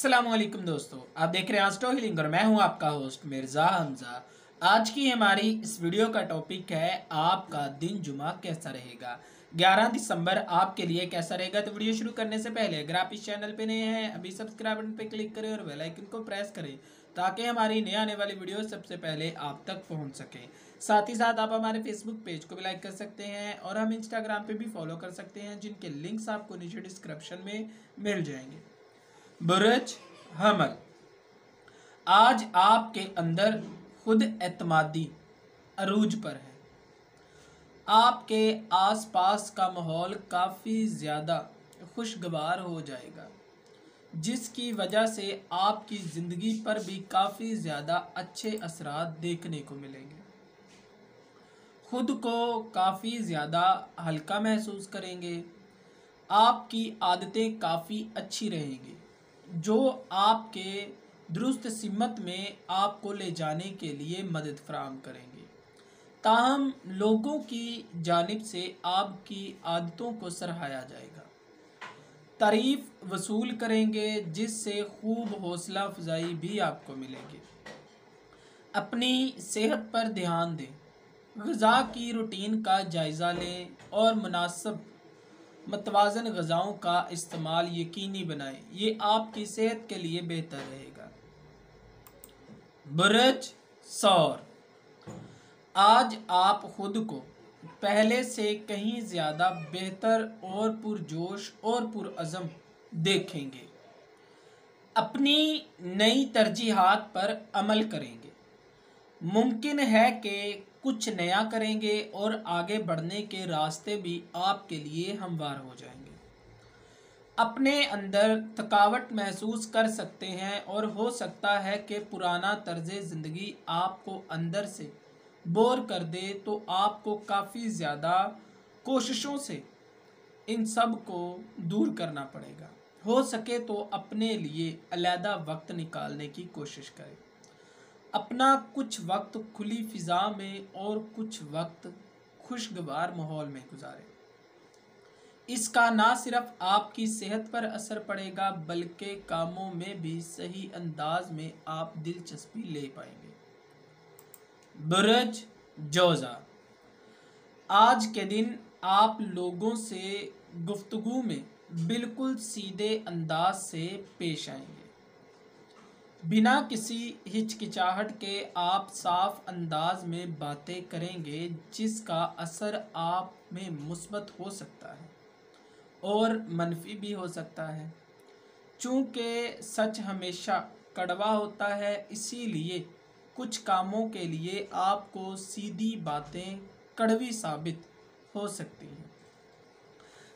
अस्सलामुअलैकुम दोस्तों, आप देख रहे हैं आस्ट्रो हीलिंग और मैं हूं आपका होस्ट मिर्ज़ा हमज़ा। आज की हमारी इस वीडियो का टॉपिक है आपका दिन जुमा कैसा रहेगा। 11 दिसंबर आपके लिए कैसा रहेगा। तो वीडियो शुरू करने से पहले अगर आप इस चैनल पे नए हैं अभी सब्सक्राइब बटन पे क्लिक करें और बेल आइकन को प्रेस करें ताकि हमारी नए आने वाली वीडियो सबसे पहले आप तक पहुँच सके। साथ ही साथ आप हमारे फेसबुक पेज को भी लाइक कर सकते हैं और हम इंस्टाग्राम पे भी फॉलो कर सकते हैं, जिनके लिंक्स आपको नीचे डिस्क्रिप्शन में मिल जाएंगे। बुर्ज हमल, आज आपके अंदर खुद एतमादी अरूज पर है। आपके आसपास का माहौल काफ़ी ज़्यादा खुशगवार हो जाएगा, जिसकी वजह से आपकी ज़िंदगी पर भी काफ़ी ज़्यादा अच्छे असरात देखने को मिलेंगे। खुद को काफ़ी ज़्यादा हल्का महसूस करेंगे। आपकी आदतें काफ़ी अच्छी रहेंगी जो आपके दुरुस्त सिमत में आपको ले जाने के लिए मदद फराहम करेंगे। ताहम लोगों की जानिब से आपकी आदतों को सराहाया जाएगा, तारीफ़ वसूल करेंगे, जिससे खूब हौसला अफजाई भी आपको मिलेगी। अपनी सेहत पर ध्यान दें, ग़िज़ा की रूटीन का जायज़ा लें और मुनासिब मतवाज़न ग़िज़ाओं का इस्तेमाल यकीनी बनाएं। ये आपकी सेहत के लिए बेहतर रहेगा। बुर्ज सौर, आज आप खुद को पहले से कहीं ज़्यादा बेहतर और पुरजोश और पुरअज़म देखेंगे। अपनी नई तरजीहात पर अमल करेंगे। मुमकिन है कि कुछ नया करेंगे और आगे बढ़ने के रास्ते भी आपके लिए हमवार हो जाएंगे। अपने अंदर थकावट महसूस कर सकते हैं और हो सकता है कि पुराना तर्ज़ ज़िंदगी आपको अंदर से बोर कर दे, तो आपको काफ़ी ज़्यादा कोशिशों से इन सब को दूर करना पड़ेगा। हो सके तो अपने लिए अलहदा वक्त निकालने की कोशिश करें। अपना कुछ वक्त खुली फ़िज़ा में और कुछ वक्त खुशगवार माहौल में गुजारें। इसका ना सिर्फ आपकी सेहत पर असर पड़ेगा बल्कि कामों में भी सही अंदाज में आप दिलचस्पी ले पाएंगे। बुर्ज जोज़ा, आज के दिन आप लोगों से गुफ्तगू में बिल्कुल सीधे अंदाज से पेश आएंगे। बिना किसी हिचकिचाहट के आप साफ अंदाज में बातें करेंगे, जिसका असर आप में मुस्बत हो सकता है और मनफी भी हो सकता है। चूँकि सच हमेशा कड़वा होता है, इसीलिए कुछ कामों के लिए आपको सीधी बातें कड़वी साबित हो सकती हैं।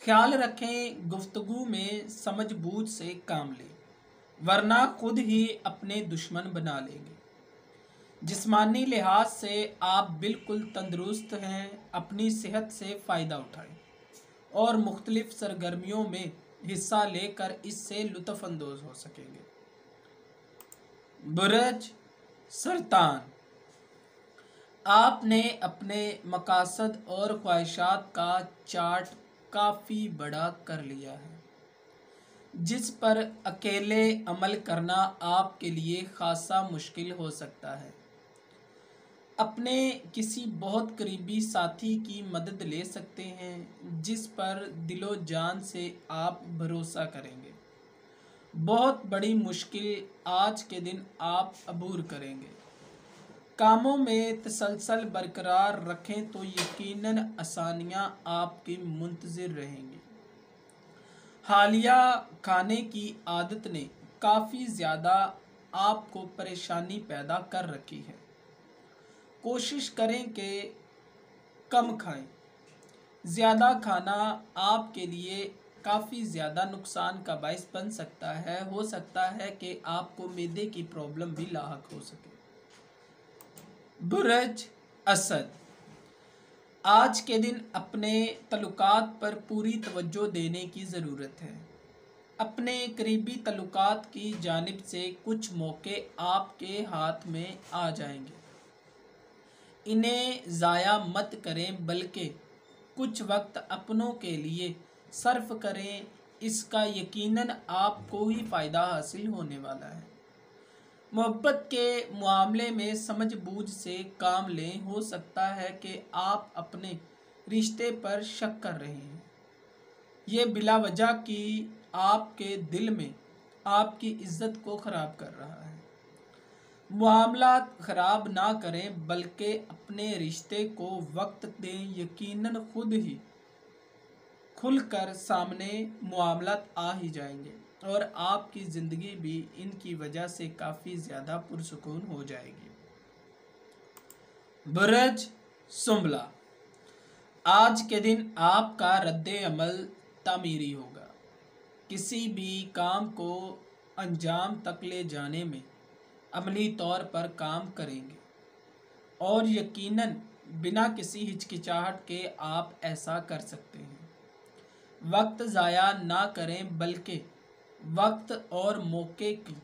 ख्याल रखें, गुफ्तगू में समझबूझ से काम लें, वरना खुद ही अपने दुश्मन बना लेंगे। जिस्मानी लिहाज से आप बिल्कुल तंदुरुस्त हैं। अपनी सेहत से फ़ायदा उठाएं और मुख्तलिफ सरगर्मियों में हिस्सा लेकर इससे लुत्फ़अंदोज़ हो सकेंगे। बुर्ज सरतान, आपने अपने मकासद और ख्वाहिशात का चार्ट काफ़ी बड़ा कर लिया है, जिस पर अकेले अमल करना आपके लिए खासा मुश्किल हो सकता है। अपने किसी बहुत करीबी साथी की मदद ले सकते हैं, जिस पर दिलो जान से आप भरोसा करेंगे। बहुत बड़ी मुश्किल आज के दिन आप अबूर करेंगे। कामों में तसलसल बरकरार रखें तो यकीनन आसानियाँ आपकी मुंतज़िर रहेंगी। हालिया खाने की आदत ने काफ़ी ज़्यादा आपको परेशानी पैदा कर रखी है। कोशिश करें कि कम खाएं। ज़्यादा खाना आपके लिए काफ़ी ज़्यादा नुकसान का बायस बन सकता है। हो सकता है कि आपको मैदे की प्रॉब्लम भी लाहक हो सके। बुर्ज असद, आज के दिन अपने तल्लुकात पर पूरी तवज्जो देने की ज़रूरत है। अपने करीबी तल्लुकात की जानिब से कुछ मौके आपके हाथ में आ जाएंगे। इन्हें ज़ाया मत करें बल्कि कुछ वक्त अपनों के लिए सर्फ करें। इसका यकीनन आपको ही फ़ायदा हासिल होने वाला है। मोहब्बत के मामले में समझबूझ से काम लें। हो सकता है कि आप अपने रिश्ते पर शक कर रहे हैं, ये बिला वजह की आपके दिल में आपकी इज्जत को ख़राब कर रहा है। मामला ख़राब ना करें बल्कि अपने रिश्ते को वक्त दें। यकीनन खुद ही खुलकर सामने मामलात आ ही जाएंगे और आपकी ज़िंदगी भी इनकी वजह से काफ़ी ज़्यादा पुरसुकून हो जाएगी। बुर्ज सुंबला, आज के दिन आपका रद्द अमल तामीरी होगा। किसी भी काम को अंजाम तक ले जाने में अमली तौर पर काम करेंगे और यकीनन बिना किसी हिचकिचाहट के आप ऐसा कर सकते हैं। वक्त ज़ाया ना करें बल्कि वक्त और मौके की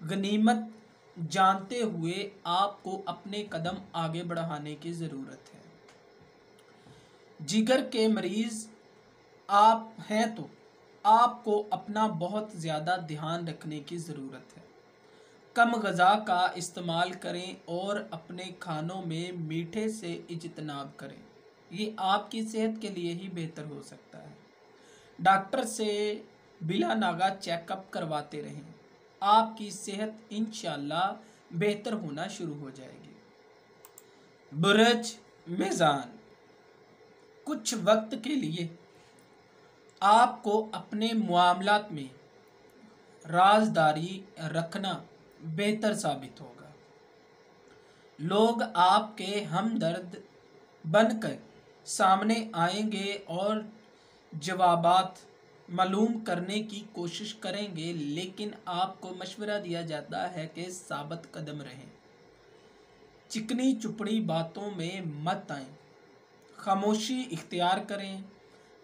गनीमत जानते हुए आपको अपने कदम आगे बढ़ाने की ज़रूरत है। जिगर के मरीज़ आप हैं तो आपको अपना बहुत ज़्यादा ध्यान रखने की ज़रूरत है। कम ग़िज़ा का इस्तेमाल करें और अपने खानों में मीठे से इज्तनाब करें, ये आपकी सेहत के लिए ही बेहतर हो सकता है। डॉक्टर से बिला नागा चेकअप करवाते रहें, आपकी सेहत इंशाअल्लाह बेहतर होना शुरू हो जाएगी। बुर्ज मीज़ान, कुछ वक्त के लिए आपको अपने मामलात में राजदारी रखना बेहतर साबित होगा। लोग आपके हमदर्द बनकर सामने आएंगे और जवाबात मालूम करने की कोशिश करेंगे, लेकिन आपको मशवरा दिया जाता है कि साबित कदम रहें। चिकनी चुपड़ी बातों में मत आएं, खामोशी इख्तियार करें।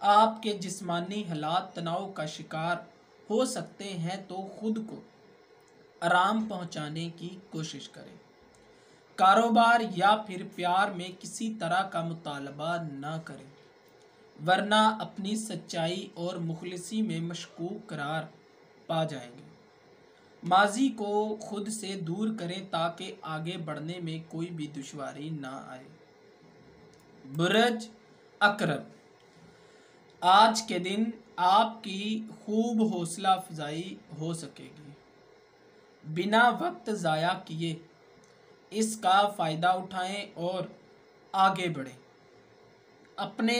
आपके जिस्मानी हालात तनाव का शिकार हो सकते हैं तो खुद को आराम पहुंचाने की कोशिश करें। कारोबार या फिर प्यार में किसी तरह का मुतालबा ना करें, वरना अपनी सच्चाई और मुखलिसी में मशकूक करार पा जाएंगे। माजी को खुद से दूर करें ताकि आगे बढ़ने में कोई भी दुश्वारी ना आए। बुर्ज अकरब, आज के दिन आपकी खूब हौसला अफजाई हो सकेगी। बिना वक्त ज़ाया किए इसका फ़ायदा उठाएं और आगे बढ़ें। अपने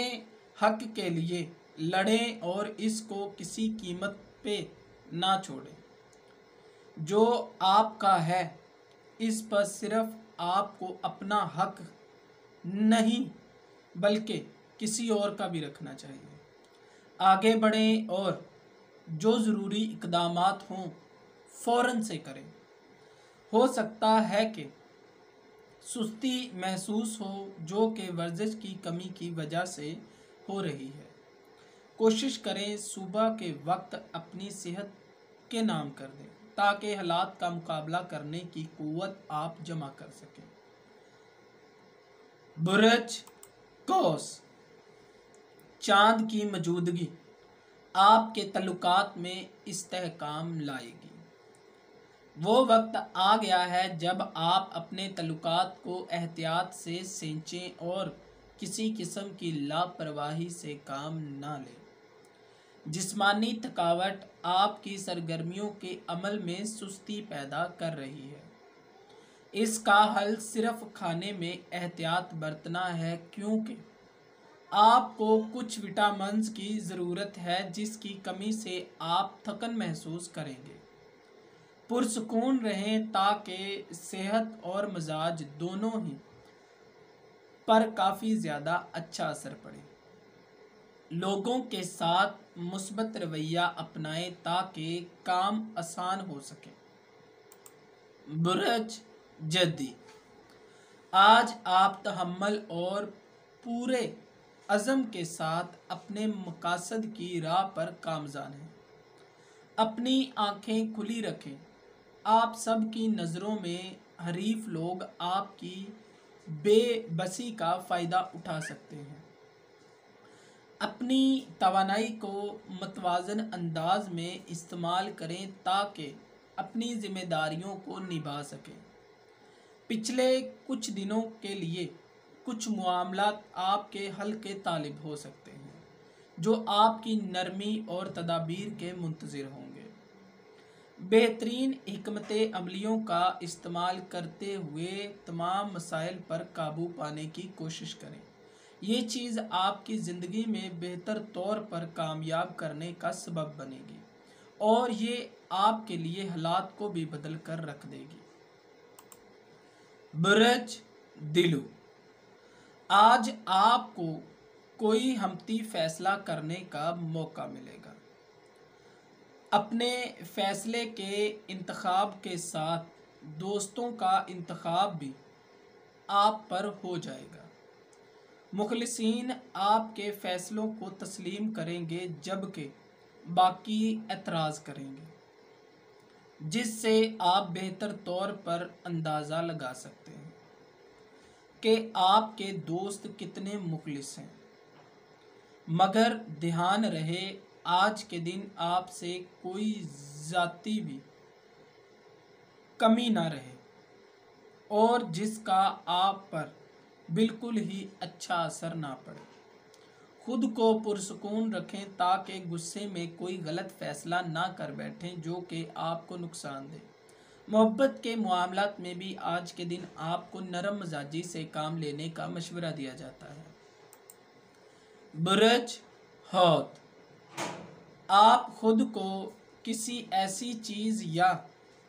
हक के लिए लड़ें और इसको किसी कीमत पे ना छोड़ें। जो आपका है इस पर सिर्फ आपको अपना हक नहीं बल्कि किसी और का भी रखना चाहिए। आगे बढ़ें और जो ज़रूरी इक़दामात हों फ़ौरन से करें। हो सकता है कि सुस्ती महसूस हो जो कि वर्जिश की कमी की वजह से हो रही है। कोशिश करें सुबह के वक्त अपनी सेहत के नाम कर दें ताकि हालात का मुकाबला करने की क़ुव्वत आप जमा कर सकें। बुर्ज कौस, चाँद की मौजूदगी आपके तल्लुकात में इस्तेहकाम लाएगी। वो वक्त आ गया है जब आप अपने तल्लुकात को एहतियात से सींचें और किसी किस्म की लापरवाही से काम ना लें। जिस्मानी थकावट आपकी सरगर्मियों के अमल में सुस्ती पैदा कर रही है। इसका हल सिर्फ खाने में एहतियात बरतना है, क्योंकि आपको कुछ विटामिन्स की ज़रूरत है जिसकी कमी से आप थकन महसूस करेंगे। पुरसुकून रहें ताकि सेहत और मिजाज दोनों ही पर काफ़ी ज़्यादा अच्छा असर पड़े। लोगों के साथ मुस्बत रवैया अपनाएं ताकि काम आसान हो सके। बुर्ज जद्दी, आज आप तहम्मुल और पूरे अज़म के साथ अपने मकासद की राह पर कामज़ान हैं। अपनी आँखें खुली रखें। आप सब की नज़रों में हरीफ लोग आपकी बेबसी का फ़ायदा उठा सकते हैं। अपनी तवानाई को मतवाज़न अंदाज में इस्तेमाल करें ताकि अपनी जिम्मेदारियों को निभा सकें। पिछले कुछ दिनों के लिए कुछ मामलात आपके हल के तालिब हो सकते हैं जो आपकी नरमी और तदाबीर के मुंतज़िर होंगे। बेहतरीन हिकमत अमलियों का इस्तेमाल करते हुए तमाम मसाइल पर काबू पाने की कोशिश करें। ये चीज़ आपकी ज़िंदगी में बेहतर तौर पर कामयाब करने का सबब बनेगी और ये आपके लिए हालात को भी बदल कर रख देगी। बुर्ज दिलू, आज आपको कोई हमती फैसला करने का मौका मिलेगा। अपने फैसले के इंतखाब के साथ दोस्तों का इंतखाब भी आप पर हो जाएगा। मुखलिसीन आपके फैसलों को तस्लीम करेंगे जबकि बाकी एतराज़ करेंगे, जिससे आप बेहतर तौर पर अंदाज़ा लगा सकते हैं कि आपके दोस्त कितने मुखलिस हैं। मगर ध्यान रहे, आज के दिन आपसे कोई ज़ाती भी कमी ना रहे और जिसका आप पर बिल्कुल ही अच्छा असर ना पड़े। खुद को पुरसुकून रखें ताकि गुस्से में कोई गलत फैसला ना कर बैठें जो कि आपको नुकसान दे। मोहब्बत के मामलात में भी आज के दिन आपको नरम मिजाजी से काम लेने का मशवरा दिया जाता है। बुर्ज हौत, आप खुद को किसी ऐसी चीज़ या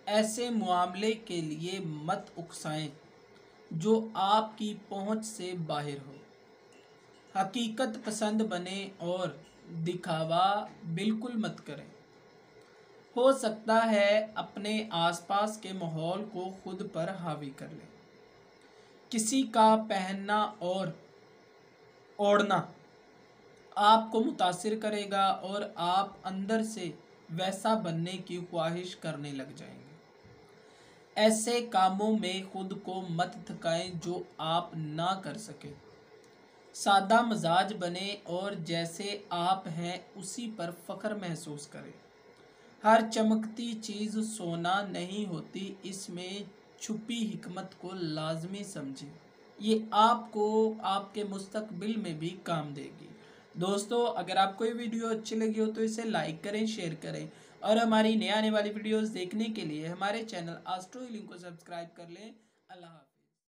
ऐसे मामले के लिए मत उकसाएं जो आपकी पहुंच से बाहर हो। हकीकत पसंद बने और दिखावा बिल्कुल मत करें। हो सकता है अपने आसपास के माहौल को खुद पर हावी कर लें। किसी का पहनना और ओढ़ना आपको मुतासिर करेगा और आप अंदर से वैसा बनने की ख्वाहिश करने लग जाएंगे। ऐसे कामों में खुद को मत थकाएं जो आप ना कर सके। सादा मजाज बने और जैसे आप हैं उसी पर फ़ख्र महसूस करें। हर चमकती चीज़ सोना नहीं होती, इसमें छुपी हिकमत को लाजमी समझें। ये आपको आपके मुस्तकबिल में भी काम देगी। दोस्तों, अगर आपको ये वीडियो अच्छी लगी हो तो इसे लाइक करें, शेयर करें और हमारी नए आने वाली वीडियोस देखने के लिए हमारे चैनल एस्ट्रो हीलिंग को सब्सक्राइब कर लें। अल्लाह हाफ़िज़।